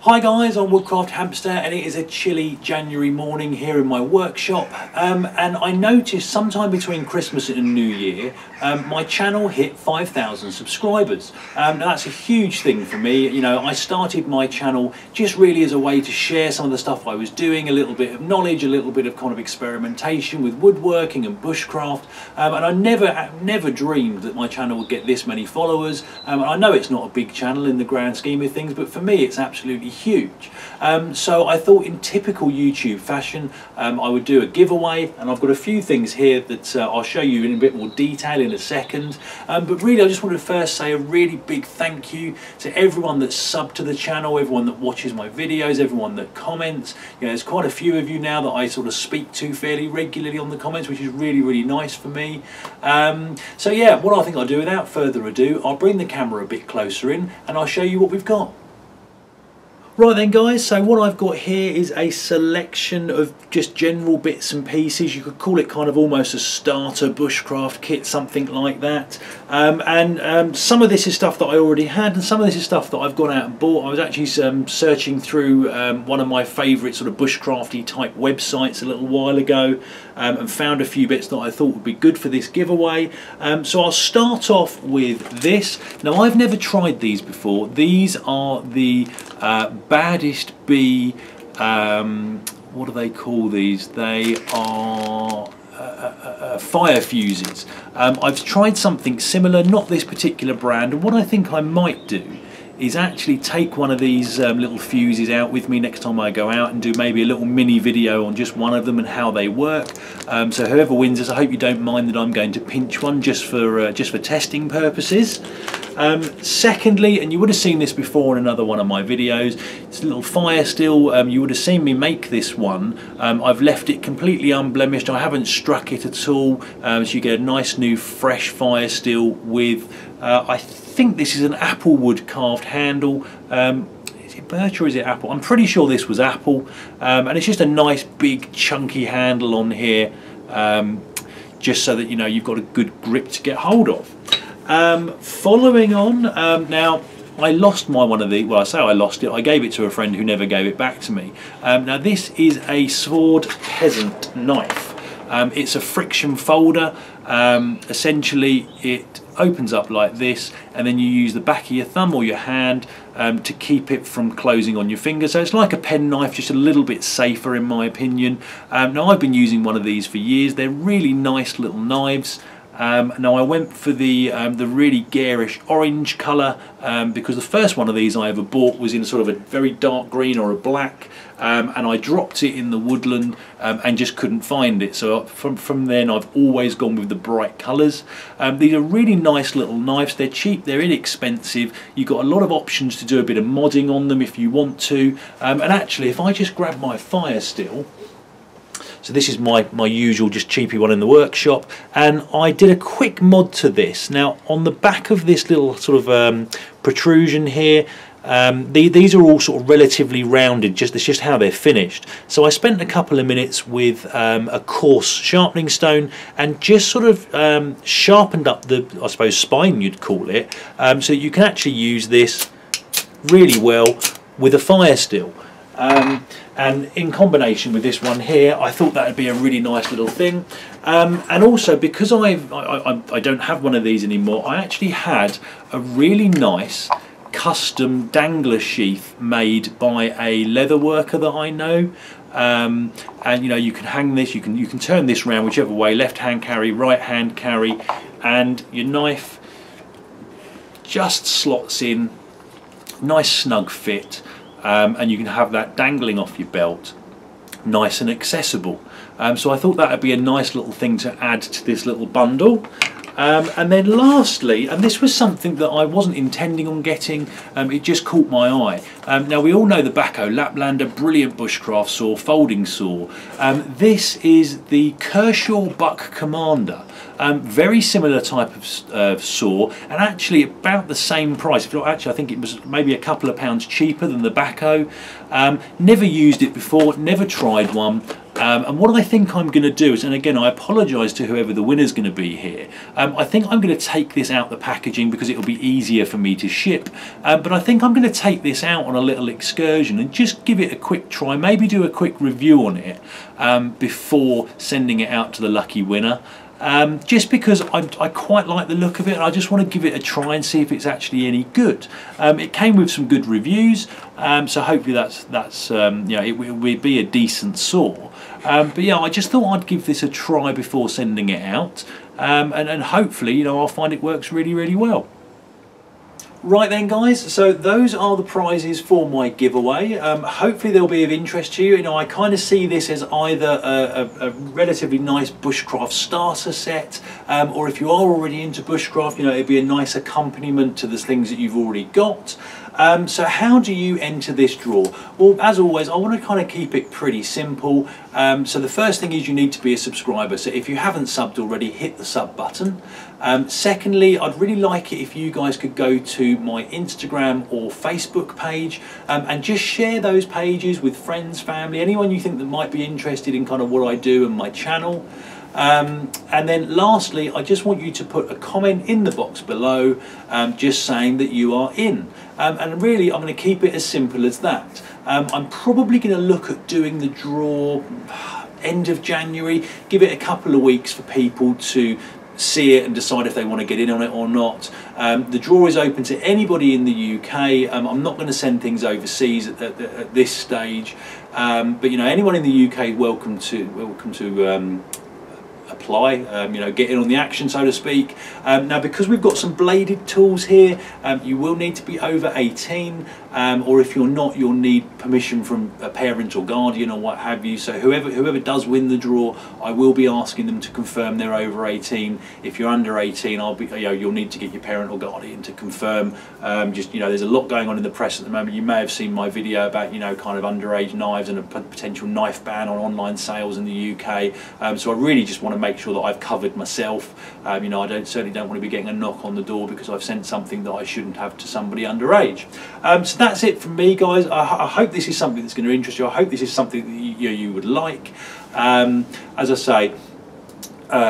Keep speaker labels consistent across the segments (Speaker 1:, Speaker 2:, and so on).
Speaker 1: Hi guys, I'm Woodcraft Hamster and it is a chilly January morning here in my workshop, and I noticed sometime between Christmas and New Year my channel hit 5,000 subscribers. Now that's a huge thing for me. You know, I started my channel just really as a way to share some of the stuff I was doing, a little bit of knowledge, a little bit of kind of experimentation with woodworking and bushcraft, and I never dreamed that my channel would get this many followers. I know it's not a big channel in the grand scheme of things, but for me it's absolutely huge. So I thought, in typical YouTube fashion, I would do a giveaway, and I've got a few things here that I'll show you in a bit more detail in a second. But really I just wanted to first say a really big thank you to everyone that's subbed to the channel, everyone that watches my videos, everyone that comments. You know, there's quite a few of you now that I sort of speak to fairly regularly on the comments, which is really nice for me. So yeah, what I think I'll do, without further ado, I'll bring the camera a bit closer in and I'll show you what we've got. Right then guys, so what I've got here is a selection of just general bits and pieces. You could call it kind of almost a starter bushcraft kit, something like that. Some of this is stuff that I already had, and some of this is stuff that I've gone out and bought. I was actually searching through one of my favourite sort of bushcrafty type websites a little while ago, and found a few bits that I thought would be good for this giveaway. So I'll start off with this. Now, I've never tried these before. These are the baddest bee, what do they call these? They are fire fuses. I've tried something similar, not this particular brand, and what I think I might do is actually take one of these little fuses out with me next time I go out and do maybe a little mini video on just one of them and how they work. So whoever wins this, I hope you don't mind that I'm going to pinch one just for testing purposes. Secondly, and you would have seen this before in another one of my videos, it's a little fire steel. You would have seen me make this one. I've left it completely unblemished. I haven't struck it at all, so you get a nice new fresh fire steel with I think this is an apple wood carved handle. Is it birch or is it apple? I'm pretty sure this was apple, and it's just a nice big chunky handle on here, just so that you know you've got a good grip to get hold of. Following on, now I lost my one of these. Well, I say I lost it. I gave it to a friend who never gave it back to me. Now this is a sword peasant knife. It's a friction folder. Essentially it opens up like this, and then you use the back of your thumb or your hand to keep it from closing on your finger. So it's like a pen knife, just a little bit safer in my opinion. Now I've been using one of these for years. They're really nice little knives. Now I went for the really garish orange colour, because the first one of these I ever bought was in sort of a very dark green or a black, and I dropped it in the woodland and just couldn't find it. So from then I've always gone with the bright colours. These are really nice little knives. They're cheap, they're inexpensive. You've got a lot of options to do a bit of modding on them if you want to. And actually, if I just grab my fire steel, so this is my usual just cheapy one in the workshop, and I did a quick mod to this. Now on the back of this little sort of protrusion here, these are all sort of relatively rounded, it's just how they're finished. So I spent a couple of minutes with a coarse sharpening stone and just sort of sharpened up the, I suppose, spine you'd call it, so you can actually use this really well with a fire steel. And in combination with this one here, I thought that would be a really nice little thing. And also, because I don't have one of these anymore, I actually had a really nice custom dangler sheath made by a leather worker that I know. And you know, you can hang this, you can turn this around whichever way, left hand carry, right hand carry, and your knife just slots in, nice snug fit. And you can have that dangling off your belt, nice and accessible. So I thought that would be a nice little thing to add to this little bundle. And then lastly, and this was something that I wasn't intending on getting, it just caught my eye. Now we all know the Bacco Laplander, brilliant bushcraft saw, folding saw. This is the Kershaw Buck Commander. Very similar type of saw, and actually about the same price. If not, actually I think it was maybe a couple of pounds cheaper than the Bacco. Never used it before, never tried one. And what I think I'm going to do is, and again I apologise to whoever the winner's going to be here, I think I'm going to take this out the packaging because it'll be easier for me to ship, but I think I'm going to take this out on a little excursion and just give it a quick try, maybe do a quick review on it before sending it out to the lucky winner. Just because I quite like the look of it, and I just want to give it a try and see if it's actually any good. It came with some good reviews, so hopefully that's you know, it will be a decent saw. But yeah, I just thought I'd give this a try before sending it out, and hopefully, you know, I'll find it works really, really well. Right then guys, so those are the prizes for my giveaway. Hopefully they'll be of interest to you. You know, I kind of see this as either a relatively nice bushcraft starter set, or if you are already into bushcraft, you know, it'd be a nice accompaniment to the things that you've already got. So how do you enter this draw? Well, as always, I want to kind of keep it pretty simple. So the first thing is you need to be a subscriber. So if you haven't subbed already, hit the sub button. Secondly, I'd really like it if you guys could go to my Instagram or Facebook page and just share those pages with friends, family, anyone you think that might be interested in kind of what I do and my channel. And then lastly, I just want you to put a comment in the box below just saying that you are in. And really, I'm going to keep it as simple as that. I'm probably going to look at doing the draw end of January, give it a couple of weeks for people to see it and decide if they want to get in on it or not. The draw is open to anybody in the UK. I'm not going to send things overseas at this stage, but you know, anyone in the UK is welcome to apply, you know, get in on the action, so to speak. Now, because we've got some bladed tools here, you will need to be over 18, or if you're not, you'll need permission from a parent or guardian or what have you. So whoever does win the draw, I will be asking them to confirm they're over 18. If you're under 18, you'll need to get your parent or guardian to confirm. Just, you know, there's a lot going on in the press at the moment. You may have seen my video about, you know, kind of underage knives and a potential knife ban on online sales in the UK. So I really just want to make sure that I've covered myself. You know, I certainly don't want to be getting a knock on the door because I've sent something that I shouldn't have to somebody underage. So that's it from me, guys. I hope this is something that's going to interest you. I hope this is something that you would like. As I say,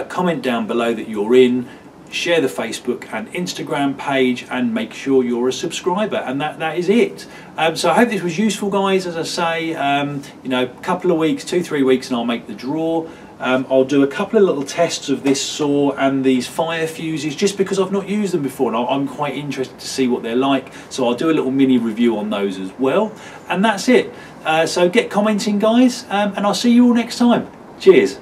Speaker 1: comment down below that you're in, share the Facebook and Instagram page, and make sure you're a subscriber, and that is it. So I hope this was useful, guys. As I say, you know, a couple of weeks, 2-3 weeks, and I'll make the draw. I'll do a couple of little tests of this saw and these fire fuses just because I've not used them before, and I'm quite interested to see what they're like, so I'll do a little mini review on those as well. And that's it. So get commenting, guys, and I'll see you all next time. Cheers.